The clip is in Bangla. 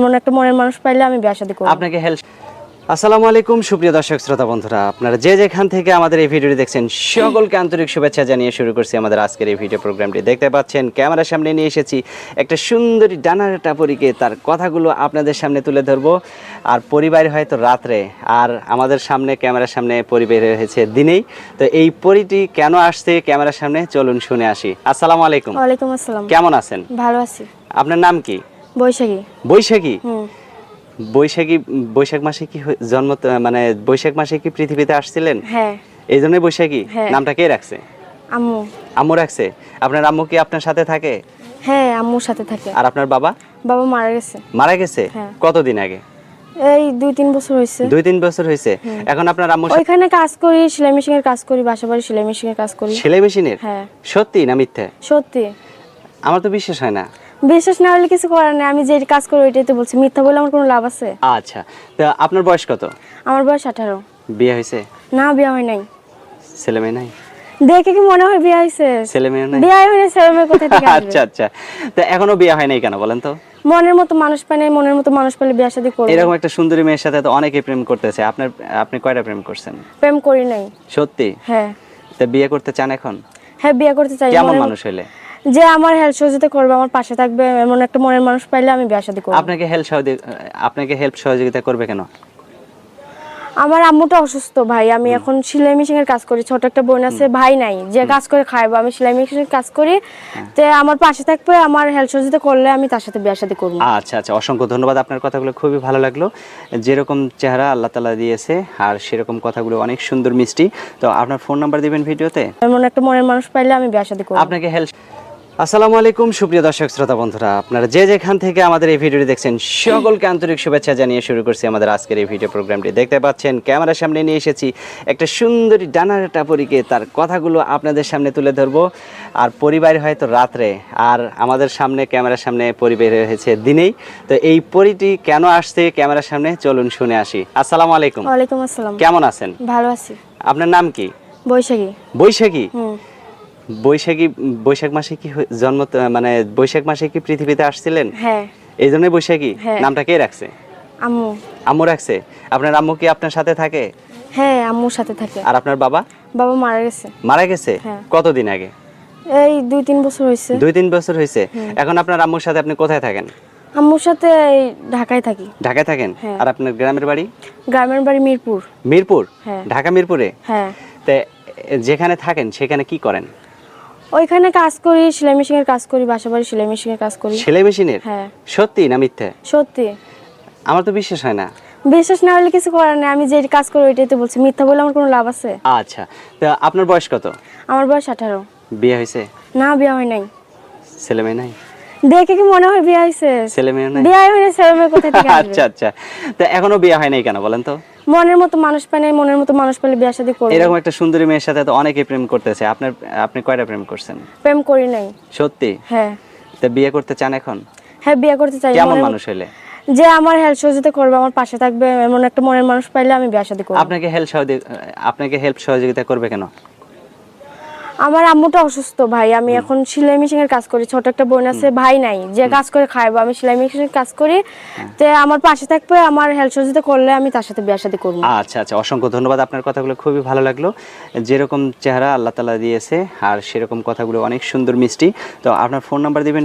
এমন একটা মনের মানুষ পাইলে আমি বিয়ে শাদী করব। আপনাকে হেল্প। আসসালামু আলাইকুম সুপ্রিয় দর্শক শ্রোতা বন্ধুরা, আপনারা যে যেখান থেকে আমাদের এই ভিডিওটি দেখছেন সকলকে আন্তরিক শুভেচ্ছা জানিয়ে শুরু করছি আমাদের আজকের এই ভিডিও প্রোগ্রামটি। দেখতে পাচ্ছেন ক্যামেরার সামনে নিয়ে এসেছি একটা সুন্দরী ডানার টাপুরিকে, তার কথাগুলো আপনাদের সামনে তুলে ধরবো। আর পরিবার হয়তো রাত্রে, আর আমাদের সামনে ক্যামেরার সামনে পরিবার হয়েছে দিনেই। তো এই পরিটি কেন আসছে ক্যামেরার সামনে, চলুন শুনে আসি। আসসালামু আলাইকুম। ওয়ালাইকুম আসসালাম। কেমন আছেন? ভালো আছি। আপনার নাম কি? বৈশাখী। বৈশাখী? বৈশাখ মাসে কি জন্ম, মানে বৈশাখ মাসে কি পৃথিবীতে আসছিলেন? হ্যাঁ। এই জন্যই বৈশাখী হ্যাঁ। নামটা কে রাখছে? আম্মু। আম্মু রাখছে। আপনার আম্মু কি আপনার সাথে থাকে? হ্যাঁ, আম্মুর সাথে থাকে। আর আপনার বাবা? বাবা মারা গেছে। মারা গেছে? হ্যাঁ। কতদিন আগে? এই 2-3 বছর হয়েছে। 2-3 বছর হয়েছে। এখন আপনার আম্মু ওইখানে কাজ করি, সেলাই মেশিনের কাজ করি, বাসাবাড়ি সেলাই মেশিনের কাজ করি। সেলাই মেশিনের? হ্যাঁ। সত্যি না মিথ্যে? সত্যি। আমার তো বিশ্বাস হয় না। বিশ্বাস না হলে কিছু করার নেই, আমি যে কাজ করি ওইটাই তো বলছি। মিথ্যা বলে আমার কোনো লাভ আছে? আচ্ছা, তো আপনার বয়স কত? আমার বয়স 18। বিয়ে হয়েছে? না, বিয়ে হয় নাই। ছেলে মেয়ে নাই? দেখে কি মনে হয় বিয়ে হয়েছে? ছেলে মেয়ে নাই? বিয়ে হয় না, ছেলে মেয়ে কোথা থেকে আসবে? আচ্ছা আচ্ছা, তো এখনো বিয়ে হয় নাই কেন বলেন তো? মনের মতো মানুষ পাই নাই, মনের মতো মানুষ পেলে বিয়ে শাদী করব। এরকম একটা সুন্দরী মেয়ের সাথে তো অনেকেই প্রেম করতেছে। আপনি কয়টা প্রেম করছেন? প্রেম করি নাই। সত্যি? হ্যাঁ। তো বিয়ে করতে চান এখন? হ্যাঁ, বিয়ে করতে চাই। কেমন মানুষ হলে? যে আমার হেল্প সহযোগিতা করবে, আমার পাশে থাকবে, এমন একটা মনের মানুষ পাইলে আমি বিয়ে শাদী করব। আপনাকে হেল্প সহযোগিতা করবে কেন? আমার আম্মুটা অসুস্থ ভাই, আমি এখন সেলাই মেশিনের কাজ করি, ছোট একটা বোন আছে, ভাই নাই, যে কাজ করে খাইবো, আমি সেলাই মেশিনের কাজ করি, তে আমার পাশে থাকবে, আমার হেল্প সহযোগিতা করলে আমি তার সাথে বিয়ে শাদী করব। আচ্ছা আচ্ছা, অসংখ্য ধন্যবাদ। আপনার কথাগুলো খুবই ভালো লাগলো। যেরকম চেহারা আল্লাহ তাআলা দিয়েছে আর সেরকম কথাগুলো অনেক সুন্দর মিষ্টি। তো আপনার ফোন নাম্বার দিবেন ভিডিওতে? এমন একটা মনের মানুষ পাইলে আমি বিয়ে শাদী করব। আপনাকে হেল্প। আসসালামু আলাইকুম সুপ্রিয় দর্শক শ্রোতা বন্ধুরা, আপনারা যে যেখান থেকে আমাদের এই ভিডিওটি দেখছেন সকলকে আন্তরিক শুভেচ্ছা জানিয়ে শুরু করছি আমাদের আজকের এই ভিডিও প্রোগ্রামটি। দেখতে পাচ্ছেন ক্যামেরার সামনে নিয়ে এসেছি একটা সুন্দরী ডানার টাপুরিকে, তার কথাগুলো আপনাদের সামনে তুলে ধরবো। আর পরিবার হয়তো রাত্রে, আর আমাদের সামনে ক্যামেরার সামনে পরিবার হয়েছে দিনেই। তো এই পরিটি কেন আসছে ক্যামেরার সামনে, চলুন শুনে আসি। আসসালামু আলাইকুম। ওয়ালাইকুম আসসালাম। কেমন আছেন? ভালো আছি। আপনার নাম কি? বৈশাখী। বৈশাখী? বৈশাখ মাসে কি জন্ম, মানে বৈশাখ মাসে কি পৃথিবীতে আসছিলেন? হ্যাঁ। এই জন্যই বৈশাখী হ্যাঁ। নামটা কে রাখছে? আম্মু। আম্মু রাখছে। আপনার আম্মু কি আপনার সাথে থাকে? হ্যাঁ, আম্মুর সাথে থাকে। আর আপনার বাবা? বাবা মারা গেছে। মারা গেছে? হ্যাঁ। কতদিন আগে? এই 2-3 বছর হয়েছে। 2-3 বছর হয়েছে। এখন আপনার আম্মুর সাথে আপনি কোথায় থাকেন? আম্মুর সাথে এই ঢাকায় থাকি। ঢাকায় থাকেন? হ্যাঁ। আর আপনার গ্রামের বাড়ি? গ্রামের বাড়ি মিরপুর। মিরপুর? হ্যাঁ। ঢাকা মিরপুরে? হ্যাঁ। তো যেখানে থাকেন সেখানে কি করেন? ওইখানে কাজ করি, সেলাই মেশিনের কাজ করি, বাসাবাড়ি সেলাই মেশিনের কাজ করি। সেলাই মেশিনের? হ্যাঁ। সত্যি না মিথ্যে? সত্যি। আমার তো বিশ্বাস হয় না। বিশ্বাস না হলে কিছু করার নেই, আমি যে কাজ করি ওইটাই তো বলছি। মিথ্যা বলে আমার কোনো লাভ আছে? আচ্ছা, তো আপনার বয়স কত? আমার বয়স 18। বিয়ে হয়েছে? না, বিয়ে হয় নাই। ছেলে মেয়ে নাই? দেখে কি মনে হয় বিয়ে হয়েছে? ছেলে মেয়ে নাই? বিয়ে হয় না, ছেলে মেয়ে কোথা থেকে আসবে? আচ্ছা আচ্ছা, তো এখনো বিয়ে হয় নাই কেন বলেন তো? মনের মতো মানুষ পাই নাই, মনের মতো মানুষ পেলে বিয়ে শাদী করব। এরকম একটা সুন্দরী মেয়ের সাথে তো অনেকেই প্রেম করতেছে। আপনি কয়টা প্রেম করছেন? প্রেম করি নাই। সত্যি? হ্যাঁ। তো বিয়ে করতে চান এখন? হ্যাঁ, বিয়ে করতে চাই। কেমন মানুষ হলে? যে আমার হেল্প সহযোগিতা করবে, আমার পাশে থাকবে, এমন একটা মনের মানুষ পাইলে আমি বিয়ে শাদী করব। আপনাকে হেল্প সহযোগিতা করবে কেন? আমার আম্মুটা অসুস্থ ভাই, আমি এখন সেলাই মেশিনের কাজ করি, ছোট একটা বোন আছে, ভাই নাই, যে কাজ করে খাইবো, আমি সেলাই মেশিনের কাজ করি, তে আমার পাশে থাকবে, আমার হেল্প সহযোগিতা করলে আমি তার সাথে বিয়ে শাদী করব। আচ্ছা আচ্ছা, অসংখ্য ধন্যবাদ। আপনার কথাগুলো খুবই ভালো লাগলো। যেরকম চেহারা আল্লাহ তাআলা দিয়েছে আর সেরকম কথাগুলো অনেক সুন্দর মিষ্টি। তো আপনার ফোন নাম্বার দিবেন?